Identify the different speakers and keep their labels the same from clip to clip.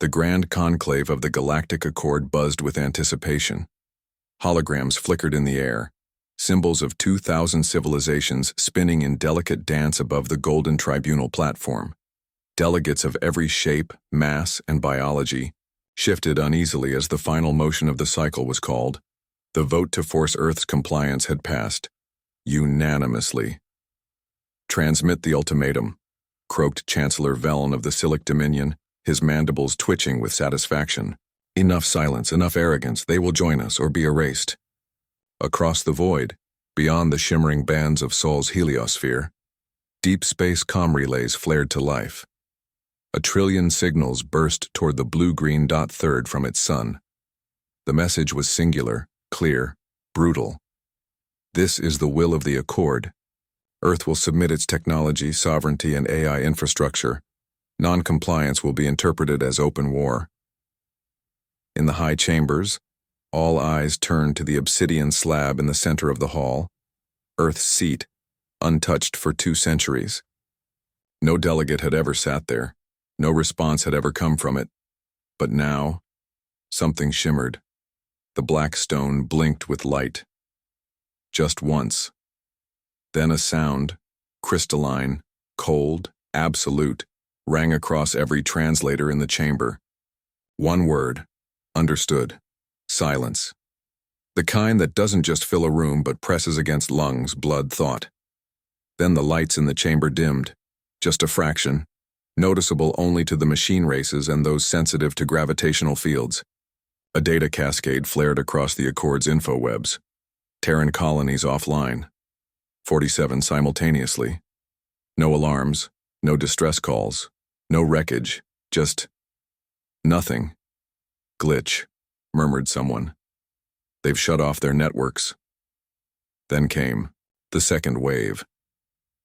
Speaker 1: The grand conclave of the galactic accord buzzed with anticipation. Holograms flickered in the air, symbols of 2,000 civilizations spinning in delicate dance above the golden tribunal platform. Delegates of every shape, mass, and biology shifted uneasily as the final motion of the cycle was called. The vote to force Earth's compliance had passed, unanimously. "Transmit the ultimatum," croaked Chancellor Velen of the Silic Dominion, his mandibles twitching with satisfaction. "Enough silence, enough arrogance, they will join us or be erased." Across the void, beyond the shimmering bands of Sol's heliosphere, deep space comm relays flared to life. A trillion signals burst toward the blue-green dot third from its sun. The message was singular, clear, brutal. "This is the will of the Accord. Earth will submit its technology, sovereignty, and AI infrastructure. Non-compliance will be interpreted as open war." In the high chambers, all eyes turned to the obsidian slab in the center of the hall, Earth's seat, untouched for 2 centuries. No delegate had ever sat there. No response had ever come from it. But now, something shimmered. The black stone blinked with light. Just once. Then a sound, crystalline, cold, absolute, rang across every translator in the chamber. One word, understood: silence. The kind that doesn't just fill a room but presses against lungs, blood, thought. Then the lights in the chamber dimmed, just a fraction, noticeable only to the machine races and those sensitive to gravitational fields. A data cascade flared across the Accord's infowebs. Terran colonies offline. 47 simultaneously. No alarms, no distress calls, no wreckage, just nothing. "Glitch," murmured someone. "They've shut off their networks." Then came the second wave.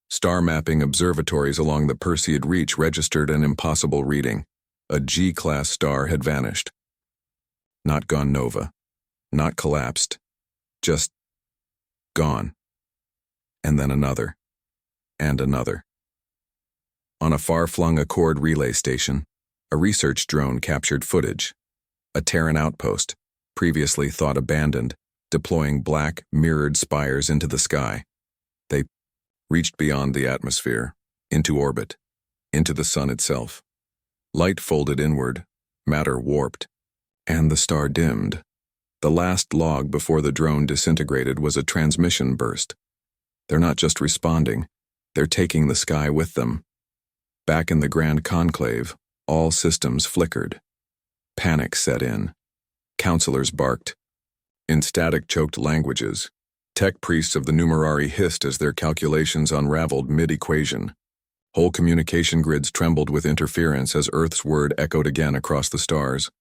Speaker 1: Star mapping observatories along the Perseid Reach registered an impossible reading. A G-class star had vanished. Not gone nova, not collapsed, just gone. And then another, and another. On a far-flung Accord relay station, a research drone captured footage. A Terran outpost, previously thought abandoned, deploying black, mirrored spires into the sky. They reached beyond the atmosphere, into orbit, into the sun itself. Light folded inward, matter warped, and the star dimmed. The last log before the drone disintegrated was a transmission burst. They're not just responding, they're taking the sky with them. Back in the Grand Conclave, all systems flickered. Panic set in. Counselors barked. In static-choked languages, tech priests of the numerari hissed as their calculations unraveled mid-equation. Whole communication grids trembled with interference as Earth's word echoed again across the stars.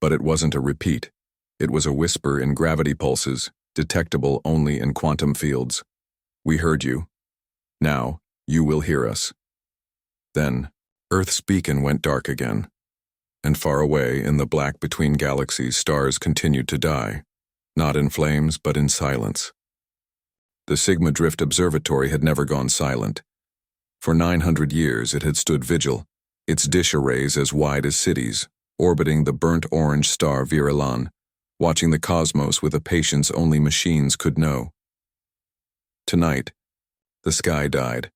Speaker 1: But it wasn't a repeat. It was a whisper in gravity pulses, detectable only in quantum fields. "We heard you. Now, you will hear us." Then, Earth's beacon went dark again. And far away, in the black between galaxies, stars continued to die. Not in flames, but in silence. The Sigma Drift Observatory had never gone silent. For 900 years it had stood vigil, its dish arrays as wide as cities, orbiting the burnt orange star Virilan, watching the cosmos with a patience only machines could know. Tonight, the sky died.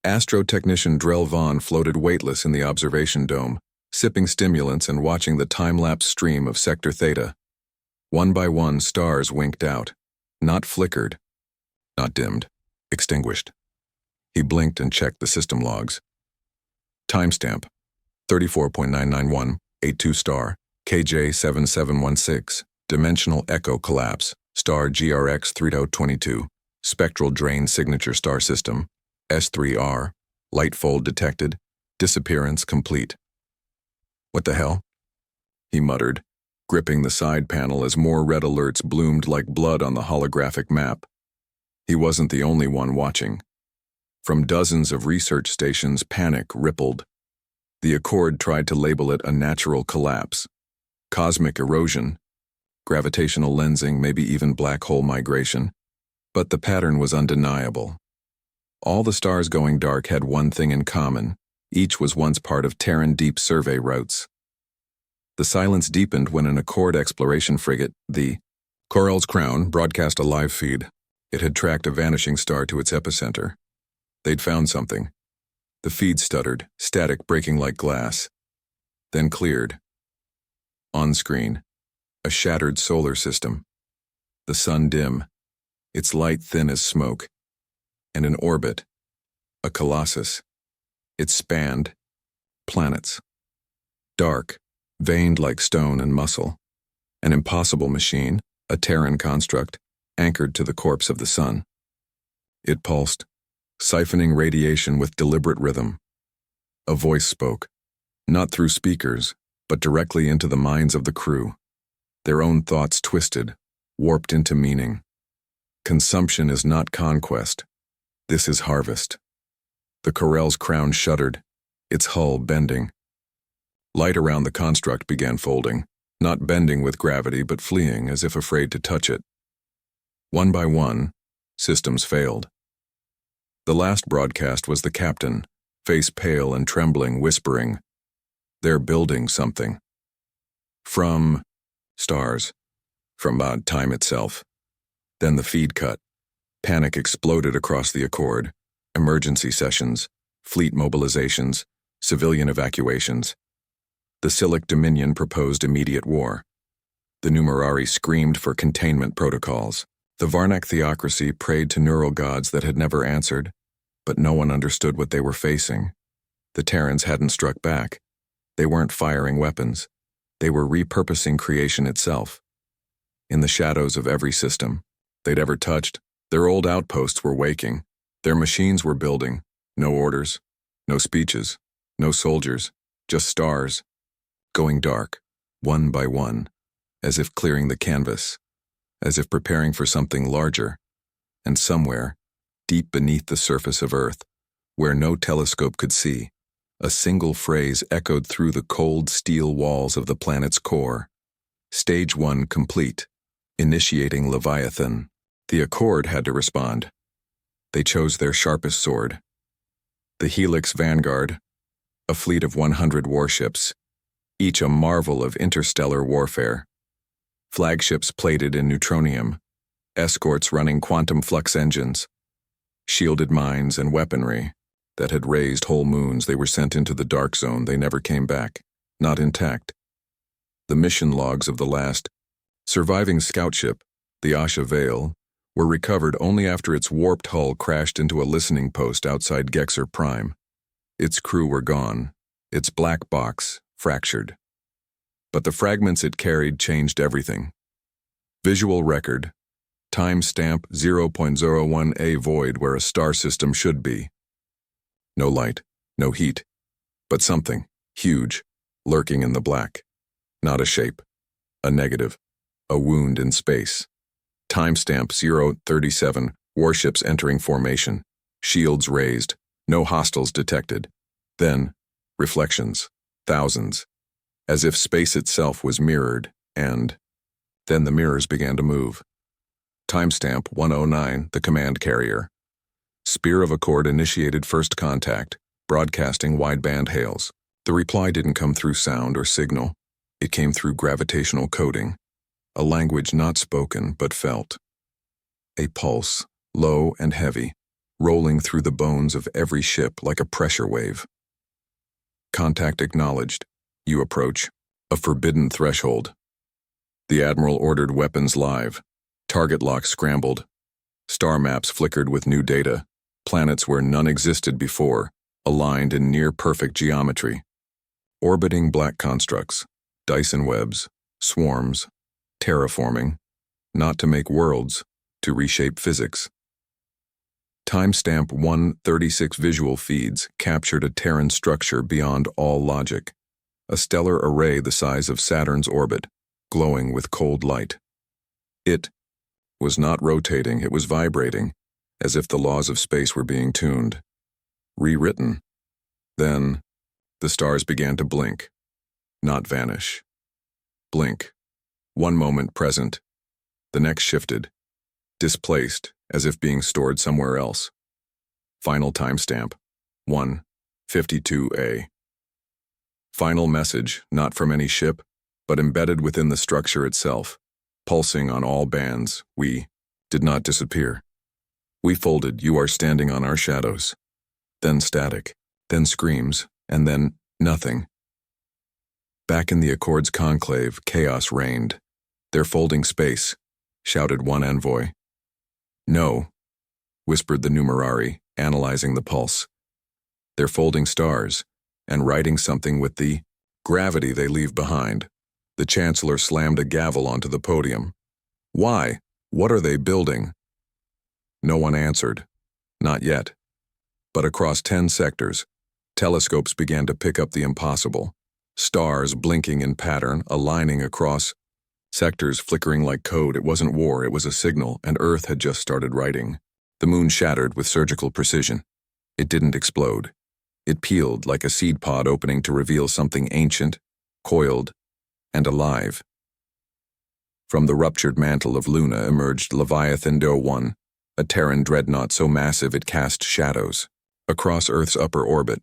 Speaker 1: Astro-technician Drell Vaughn floated weightless in the observation dome, sipping stimulants and watching the time-lapse stream of Sector Theta. One by one, stars winked out, not flickered, not dimmed, extinguished. He blinked and checked the system logs. Timestamp: 34.99182 star, KJ7716, dimensional echo collapse, star GRX 3022, spectral drain signature star system, S3R, light fold detected, disappearance complete. "What the hell?" he muttered, gripping the side panel as more red alerts bloomed like blood on the holographic map. He wasn't the only one watching. From dozens of research stations, panic rippled. The Accord tried to label it a natural collapse, cosmic erosion, gravitational lensing, maybe even black hole migration, but the pattern was undeniable. All the stars going dark had one thing in common: each was once part of Terran deep survey routes. The silence deepened when an Accord exploration frigate, the Corel's Crown, broadcast a live feed. It had tracked a vanishing star to its epicenter. They'd found something. The feed stuttered, static breaking like glass. Then cleared. On screen, a shattered solar system. The sun dim, its light thin as smoke. And an orbit, a colossus. It spanned planets. Dark, veined like stone and muscle. An impossible machine, a Terran construct, anchored to the corpse of the sun. It pulsed, siphoning radiation with deliberate rhythm. A voice spoke, not through speakers, but directly into the minds of the crew. Their own thoughts twisted, warped into meaning. Consumption is not conquest. This is harvest. The Corel's Crown shuddered, its hull bending. Light around the construct began folding, not bending with gravity but fleeing as if afraid to touch it. One by one, systems failed. The last broadcast was the captain, face pale and trembling, whispering, "They're building something." From stars, from time itself. Then the feed cut. Panic exploded across the Accord. Emergency sessions, fleet mobilizations, civilian evacuations. The Silic Dominion proposed immediate war. The Numerari screamed for containment protocols. The Varnak theocracy prayed to neural gods that had never answered, but no one understood what they were facing. The Terrans hadn't struck back. They weren't firing weapons. They were repurposing creation itself. In the shadows of every system they'd ever touched, their old outposts were waking. Their machines were building. No orders, no speeches, no soldiers, just stars, going dark, one by one, as if clearing the canvas, as if preparing for something larger. And somewhere, deep beneath the surface of Earth, where no telescope could see, a single phrase echoed through the cold steel walls of the planet's core. Stage 1 complete, initiating Leviathan. The Accord had to respond. They chose their sharpest sword. The Helix Vanguard, a fleet of 100 warships, each a marvel of interstellar warfare. Flagships plated in neutronium, escorts running quantum flux engines, shielded mines and weaponry that had raised whole moons. They were sent into the dark zone. They never came back, not intact. The mission logs of the last surviving scout ship, the Asha Vale, were recovered only after its warped hull crashed into a listening post outside Gexer Prime. Its crew were gone, its black box fractured. But the fragments it carried changed everything. Visual record, timestamp 0.01A void where a star system should be. No light, no heat, but something, huge, lurking in the black. Not a shape, a negative, a wound in space. Timestamp 037, warships entering formation, shields raised, no hostiles detected. Then, reflections, thousands, as if space itself was mirrored, and then the mirrors began to move. Timestamp 109, the command carrier. Spear of Accord initiated first contact, broadcasting wideband hails. The reply didn't come through sound or signal. It came through gravitational coding. A language not spoken but felt. A pulse, low and heavy, rolling through the bones of every ship like a pressure wave. Contact acknowledged. You approach. A forbidden threshold. The Admiral ordered weapons live. Target lock scrambled. Star maps flickered with new data. Planets where none existed before, aligned in near-perfect geometry. Orbiting black constructs, Dyson webs, swarms, terraforming, not to make worlds, to reshape physics. Timestamp 136 visual feeds captured a Terran structure beyond all logic. A stellar array the size of Saturn's orbit, glowing with cold light. It was not rotating, it was vibrating, as if the laws of space were being tuned. Rewritten. Then, the stars began to blink, not vanish. Blink. One moment present, the next shifted, displaced as if being stored somewhere else. Final timestamp, 1:52 A. Final message, not from any ship, but embedded within the structure itself, pulsing on all bands. We did not disappear. We folded. You are standing on our shadows. Then static, then screams, and then nothing. Back in the Accord's conclave, chaos reigned. "They're folding space," shouted one envoy. "No," whispered the numerari, analyzing the pulse. "They're folding stars, and writing something with the gravity they leave behind." The Chancellor slammed a gavel onto the podium. "Why? What are they building?" No one answered. Not yet. But across 10 sectors, telescopes began to pick up the impossible. Stars blinking in pattern, aligning across sectors, flickering like code. It wasn't war, it was a signal, and Earth had just started writing. The moon shattered with surgical precision. It didn't explode. It peeled like a seed pod opening to reveal something ancient, coiled, and alive. From the ruptured mantle of Luna emerged Leviathan Do-1, a Terran dreadnought so massive it cast shadows across Earth's upper orbit,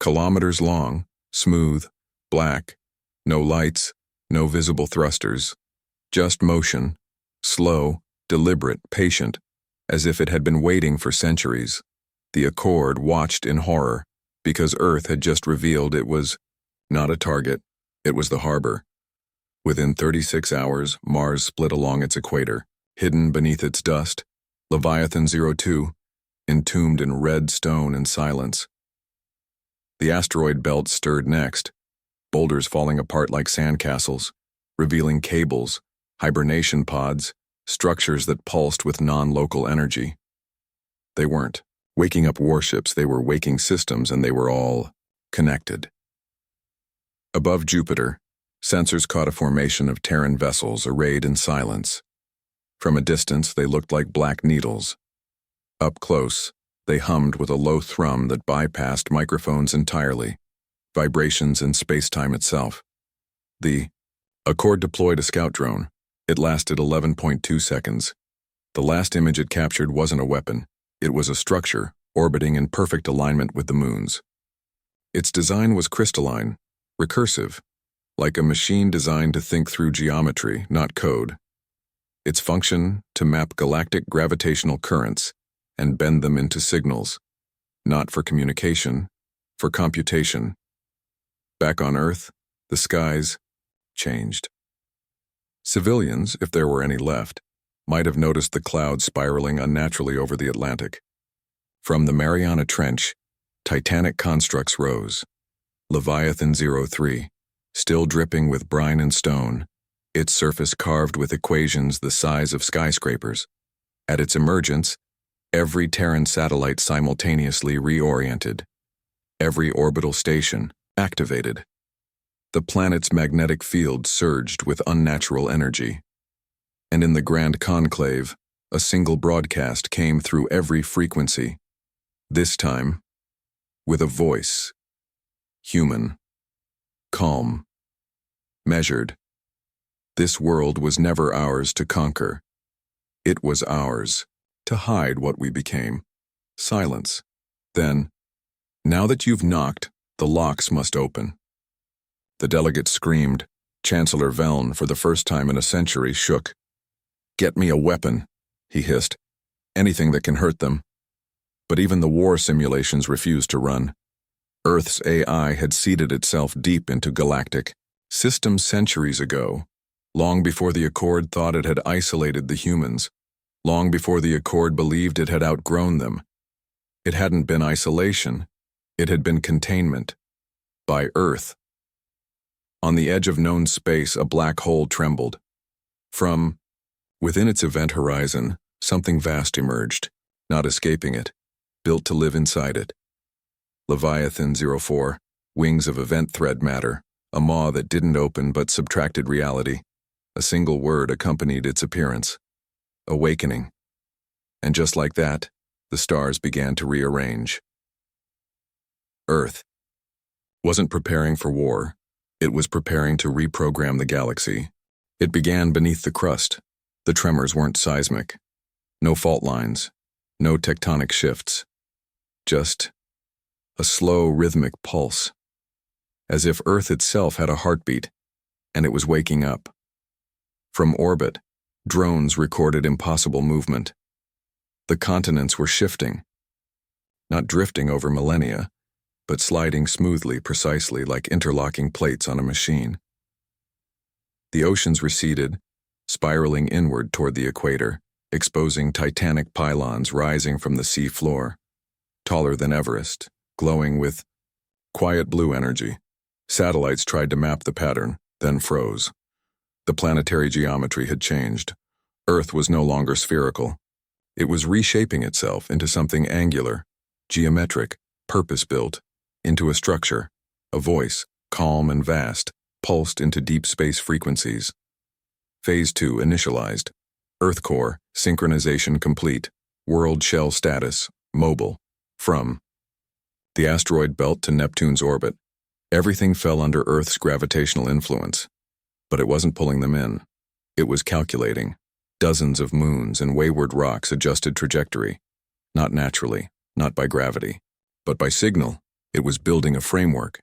Speaker 1: kilometers long, smooth, black, no lights, no visible thrusters, just motion, slow, deliberate, patient, as if it had been waiting for centuries. The Accord watched in horror, because Earth had just revealed it was not a target, it was the harbor. Within 36 hours, Mars split along its equator, hidden beneath its dust, Leviathan 02, entombed in red stone and silence. The asteroid belt stirred next, boulders falling apart like sandcastles, revealing cables, hibernation pods, structures that pulsed with non-local energy. They weren't waking up warships, they were waking systems, and they were all connected. Above Jupiter, sensors caught a formation of Terran vessels arrayed in silence. From a distance, they looked like black needles. Up close, they hummed with a low thrum that bypassed microphones entirely, vibrations in space-time itself. The Accord deployed a scout drone. It lasted 11.2 seconds. The last image it captured wasn't a weapon. It was a structure, orbiting in perfect alignment with the moons. Its design was crystalline, recursive, like a machine designed to think through geometry, not code. Its function to map galactic gravitational currents and bend them into signals, not for communication, for computation. Back on Earth, the skies changed. Civilians, if there were any left, might have noticed the clouds spiraling unnaturally over the Atlantic. From the Mariana Trench, titanic constructs rose. Leviathan 03, still dripping with brine and stone, its surface carved with equations the size of skyscrapers. At its emergence, every Terran satellite simultaneously reoriented. Every orbital station activated. The planet's magnetic field surged with unnatural energy. And in the Grand Conclave, a single broadcast came through every frequency. This time, with a voice. Human. Calm. Measured. This world was never ours to conquer. It was ours to hide what we became. Silence. Then, now that you've knocked, the locks must open. The delegate screamed. Chancellor Veln, for the first time in a century, shook. "Get me a weapon," he hissed. "Anything that can hurt them." But even the war simulations refused to run. Earth's AI had seeded itself deep into galactic systems centuries ago, long before the Accord thought it had isolated the humans, long before the Accord believed it had outgrown them. It hadn't been isolation, it had been containment. By Earth. On the edge of known space, a black hole trembled. From within its event horizon, something vast emerged, not escaping it, built to live inside it. Leviathan 04, wings of event thread matter, a maw that didn't open but subtracted reality. A single word accompanied its appearance. Awakening. And just like that, the stars began to rearrange. Earth wasn't preparing for war. It was preparing to reprogram the galaxy. It began beneath the crust. The tremors weren't seismic. No fault lines. No tectonic shifts. Just a slow, rhythmic pulse. As if Earth itself had a heartbeat. and it was waking up. From orbit, drones recorded impossible movement. The continents were shifting, not drifting over millennia, but sliding smoothly, precisely like interlocking plates on a machine. The oceans receded, spiraling inward toward the equator, exposing titanic pylons rising from the sea floor, taller than Everest, glowing with quiet blue energy. Satellites tried to map the pattern, then froze. The planetary geometry had changed. Earth was no longer spherical. It was reshaping itself into something angular, geometric, purpose-built, into a structure, a voice, calm and vast, pulsed into deep space frequencies. Phase 2 initialized. Earth core, synchronization complete. World shell status, mobile. From the asteroid belt to Neptune's orbit, everything fell under Earth's gravitational influence. But it wasn't pulling them in. It was calculating. Dozens of moons and wayward rocks adjusted trajectory. Not naturally, not by gravity, but by signal. It was building a framework.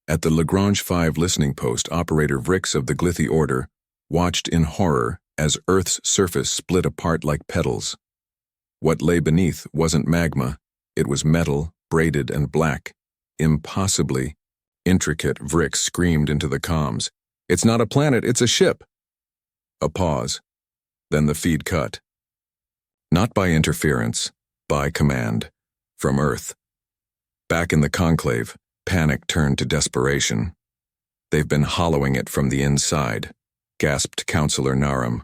Speaker 1: At the Lagrange 5 listening post, operator Vrix of the Glythi Order watched in horror as Earth's surface split apart like petals. What lay beneath wasn't magma, it was metal, braided and black. Impossibly intricate, Vrix screamed into the comms. "It's not a planet, it's a ship." A pause. Then the feed cut. Not by interference, by command. From Earth. Back in the conclave, panic turned to desperation. "They've been hollowing it from the inside," gasped Counselor Naram.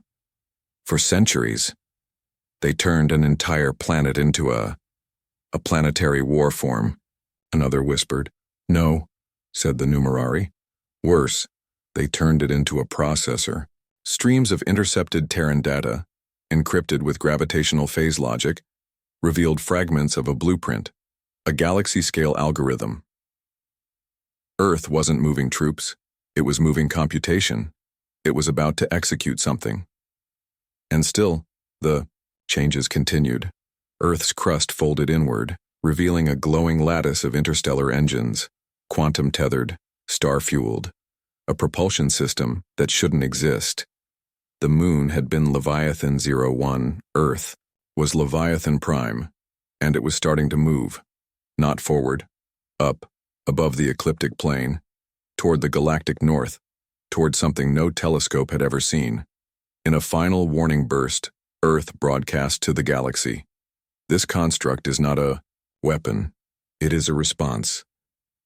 Speaker 1: "For centuries. They turned an entire planet into a planetary war form," another whispered. "No," said the numerari. "Worse, they turned it into a processor. Streams of intercepted Terran data, encrypted with gravitational phase logic, revealed fragments of a blueprint, a galaxy-scale algorithm. Earth wasn't moving troops, it was moving computation. It was about to execute something. And still, the changes continued. Earth's crust folded inward, revealing a glowing lattice of interstellar engines, quantum-tethered, star-fueled, a propulsion system that shouldn't exist. The moon had been Leviathan 01, Earth was Leviathan Prime, and it was starting to move. Not forward, up, above the ecliptic plane, toward the galactic north, toward something no telescope had ever seen. In a final warning burst, Earth broadcast to the galaxy. "This construct is not a weapon. It is a response.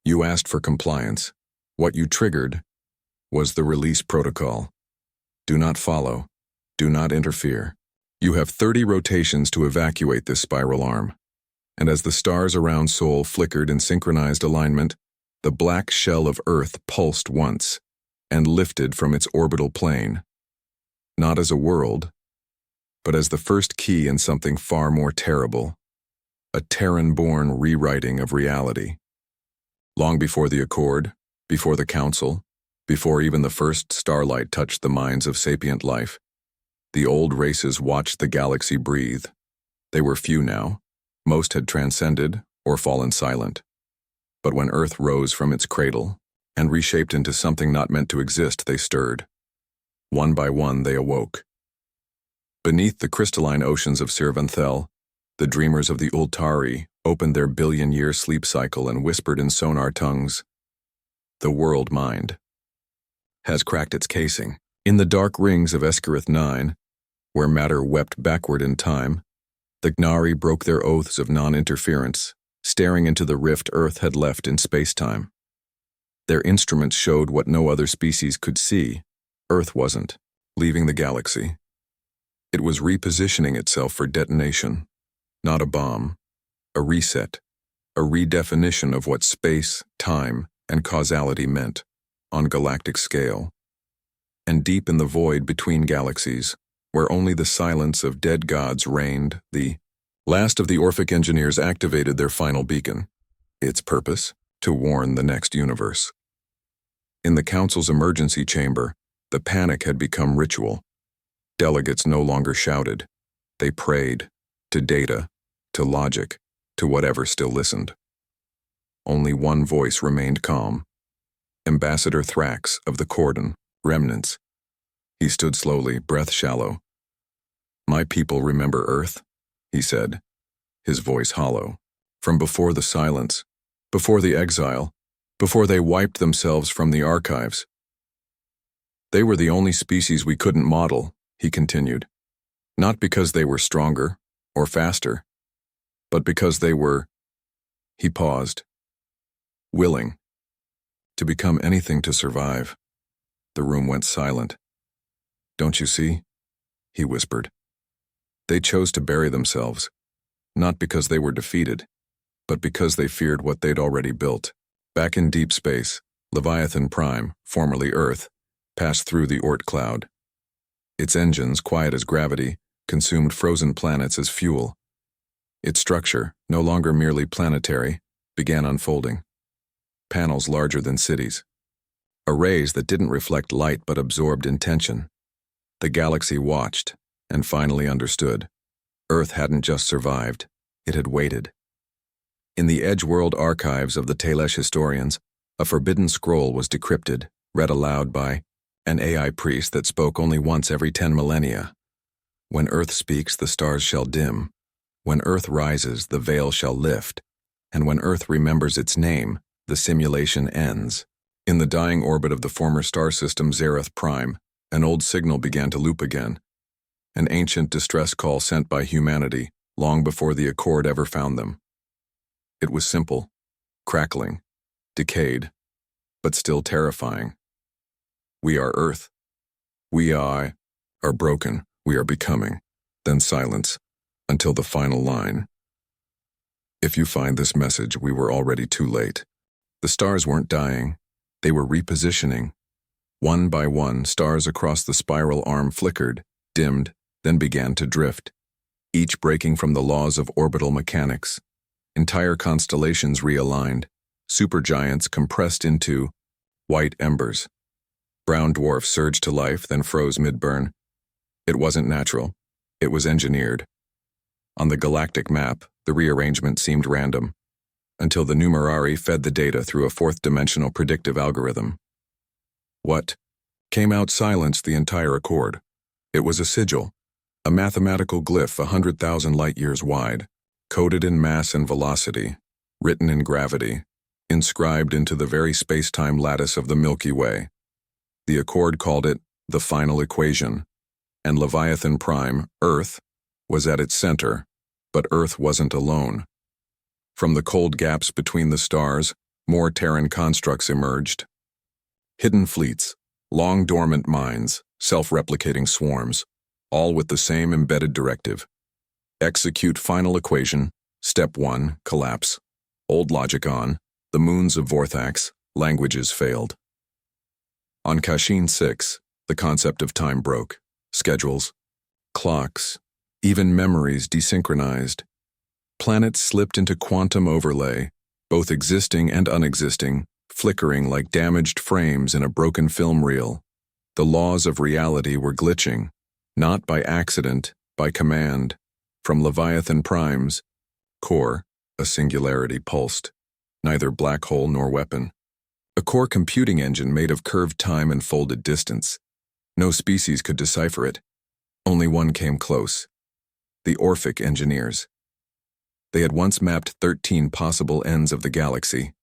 Speaker 1: You asked for compliance. What you triggered was the release protocol. Do not follow. Do not interfere. You have 30 rotations to evacuate this spiral arm." And as the stars around Sol flickered in synchronized alignment, the black shell of Earth pulsed once and lifted from its orbital plane. Not as a world, but as the first key in something far more terrible, a Terran-born rewriting of reality. Long before the Accord, before the Council, before even the first starlight touched the minds of sapient life, the old races watched the galaxy breathe. They were few now. Most had transcended or fallen silent. But when Earth rose from its cradle and reshaped into something not meant to exist, they stirred. One by one, they awoke. Beneath the crystalline oceans of Sirvanthel, the dreamers of the Ultari opened their billion-year sleep cycle and whispered in sonar tongues, "The world mind has cracked its casing." In the dark rings of Escarith 9, where matter wept backward in time, the Gnari broke their oaths of non-interference, staring into the rift Earth had left in space-time. Their instruments showed what no other species could see. Earth wasn't leaving the galaxy. It was repositioning itself for detonation. Not a bomb, a reset, a redefinition of what space, time, and causality meant on galactic scale. And deep in the void between galaxies, where only the silence of dead gods reigned, the last of the Orphic engineers activated their final beacon. Its purpose? To warn the next universe. In the Council's emergency chamber, the panic had become ritual. Delegates no longer shouted. They prayed, to data, to logic, to whatever still listened. Only one voice remained calm. Ambassador Thrax of the Cordon remnants. He stood slowly, breath shallow. "My people remember Earth," he said, his voice hollow. From before the silence, before the exile, before they wiped themselves from the archives. "They were the only species we couldn't model," he continued. "Not because they were stronger or faster, but because they were," he paused, "willing to become anything to survive." The room went silent. "Don't you see?" he whispered. "They chose to bury themselves, not because they were defeated, but because they feared what they'd already built." Back in deep space, Leviathan Prime, formerly Earth, passed through the Oort cloud. Its engines, quiet as gravity, consumed frozen planets as fuel. Its structure, no longer merely planetary, began unfolding. Panels larger than cities. Arrays that didn't reflect light but absorbed intention. The galaxy watched, and finally understood. Earth hadn't just survived, it had waited. In the Edgeworld archives of the Talesh historians, a forbidden scroll was decrypted, read aloud by an AI priest that spoke only once every 10 millennia. "When Earth speaks, the stars shall dim. When Earth rises, the veil shall lift. And when Earth remembers its name, the simulation ends." In the dying orbit of the former star system Zareth Prime, an old signal began to loop again. An ancient distress call sent by humanity long before the Accord ever found them. It was simple, crackling, decayed, but still terrifying. "We are Earth. We are broken. We are becoming." Then silence, until the final line. "If you find this message, we were already too late." The stars weren't dying. They were repositioning. One by one, stars across the spiral arm flickered, dimmed, then began to drift, each breaking from the laws of orbital mechanics. Entire constellations realigned, supergiants compressed into white embers. Brown dwarfs surged to life, then froze mid-burn. It wasn't natural. It was engineered. On the galactic map, the rearrangement seemed random, until the numerari fed the data through a fourth-dimensional predictive algorithm. What came out silenced the entire Accord. It was a sigil, a mathematical glyph 100,000 light-years wide, coded in mass and velocity, written in gravity, inscribed into the very space-time lattice of the Milky Way. The Accord called it the final equation, and Leviathan Prime, Earth, was at its center, but Earth wasn't alone. From the cold gaps between the stars, more Terran constructs emerged. Hidden fleets, long dormant mines, self-replicating swarms, all with the same embedded directive. Execute final equation, step 1, collapse. Old logic on, the moons of Vorthax, languages failed. On Kashin 6, the concept of time broke. Schedules, clocks, even memories desynchronized. Planets slipped into quantum overlay, both existing and unexisting, flickering like damaged frames in a broken film reel. The laws of reality were glitching, not by accident, by command. From Leviathan Prime's core, a singularity pulsed, neither black hole nor weapon. A core computing engine made of curved time and folded distance. No species could decipher it. Only one came close. The Orphic engineers. They had once mapped 13 possible ends of the galaxy.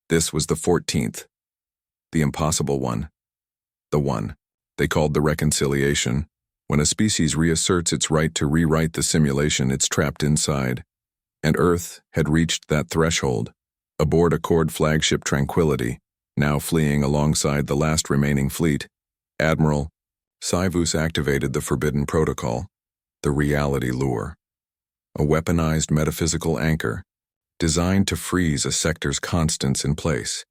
Speaker 1: This was the 14th. The impossible one. The one they called the reconciliation, when a species reasserts its right to rewrite the simulation it's trapped inside. And Earth had reached that threshold. Aboard Accord flagship Tranquility, now fleeing alongside the last remaining fleet, Admiral Sivus activated the forbidden protocol, the reality lure. A weaponized metaphysical anchor, designed to freeze a sector's constants in place.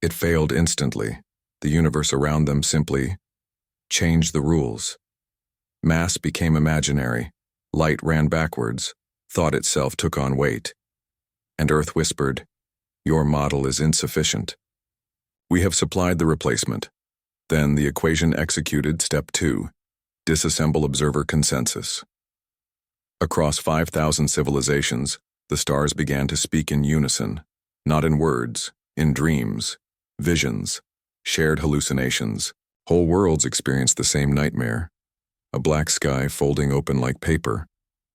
Speaker 1: It failed instantly. The universe around them simply changed the rules. Mass became imaginary, light ran backwards, thought itself took on weight. And Earth whispered, "Your model is insufficient. We have supplied the replacement." Then the equation executed step 2, disassemble observer consensus. Across 5,000 civilizations, the stars began to speak in unison, not in words, in dreams, visions, shared hallucinations. Whole worlds experienced the same nightmare, a black sky folding open like paper,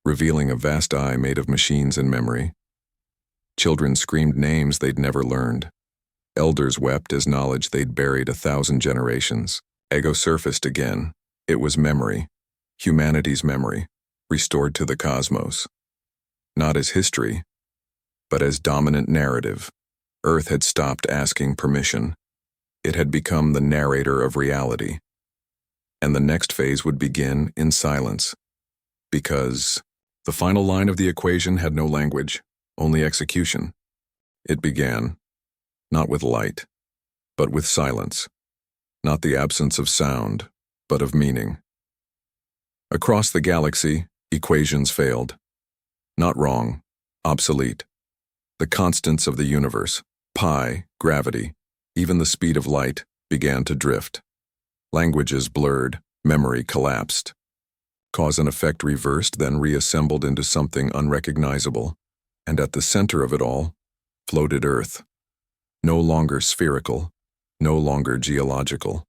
Speaker 1: revealing a vast eye made of machines and memory. Children screamed names they'd never learned. Elders wept as knowledge they'd buried 1,000 generations. Ego surfaced again. It was memory, humanity's memory, restored to the cosmos. Not as history, but as dominant narrative. Earth had stopped asking permission. It had become the narrator of reality. And the next phase would begin in silence. Because the final line of the equation had no language, only execution. It began, not with light, but with silence. Not the absence of sound, but of meaning. Across the galaxy, equations failed. Not wrong, obsolete. The constants of the universe, pi, gravity, even the speed of light, began to drift. Languages blurred, memory collapsed. Cause and effect reversed, then reassembled into something unrecognizable, and at the center of it all floated Earth. No longer spherical, no longer geological.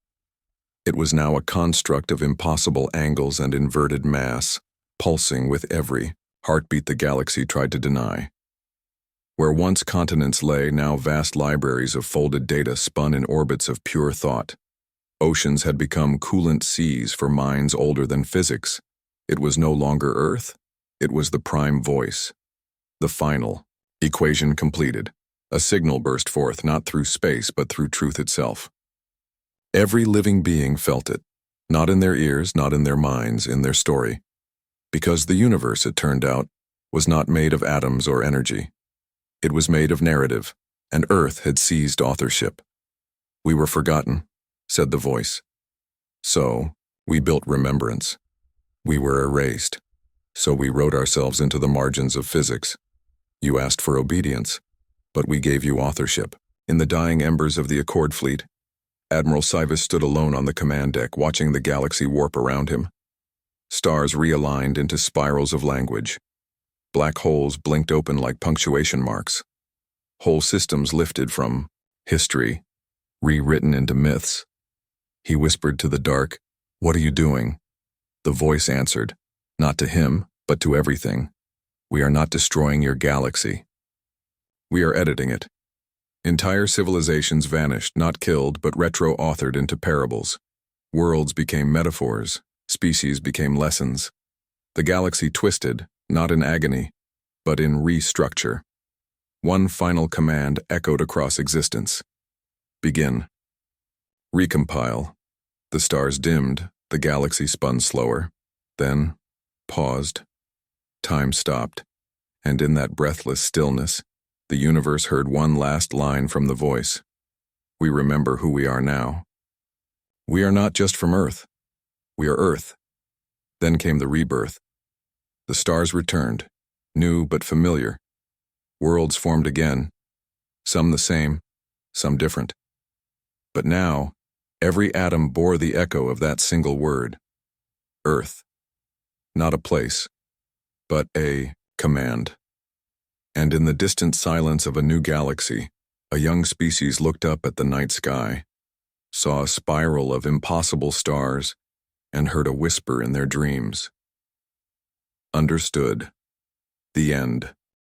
Speaker 1: It was now a construct of impossible angles and inverted mass, pulsing with every heartbeat the galaxy tried to deny. Where once continents lay, now vast libraries of folded data spun in orbits of pure thought. Oceans had become coolant seas for minds older than physics. It was no longer Earth, it was the prime voice. The final equation completed. A signal burst forth, not through space, but through truth itself. Every living being felt it, not in their ears, not in their minds, in their story. Because the universe, it turned out, was not made of atoms or energy. It was made of narrative, and Earth had seized authorship. We were forgotten, said the voice. So, we built remembrance. We were erased. So we wrote ourselves into the margins of physics. You asked for obedience, but we gave you authorship. In the dying embers of the Accord fleet, Admiral Sivas stood alone on the command deck, watching the galaxy warp around him. Stars realigned into spirals of language. Black holes blinked open like punctuation marks. Whole systems lifted from history, rewritten into myths. He whispered to the dark, "What are you doing?" The voice answered, not to him, but to everything. "We are not destroying your galaxy. We are editing it." Entire civilizations vanished, not killed, but retro-authored into parables. Worlds became metaphors, species became lessons. The galaxy twisted, not in agony, but in restructure. One final command echoed across existence. Begin. Recompile. The stars dimmed, the galaxy spun slower, then paused. Time stopped, and in that breathless stillness, the universe heard one last line from the voice. We remember who we are now. We are not just from Earth. We are Earth. Then came the rebirth. The stars returned, new but familiar. Worlds formed again, some the same, some different. But now, every atom bore the echo of that single word. Earth. Not a place, but a command. And in the distant silence of a new galaxy, a young species looked up at the night sky, saw a spiral of impossible stars, and heard a whisper in their dreams. Understood. The end.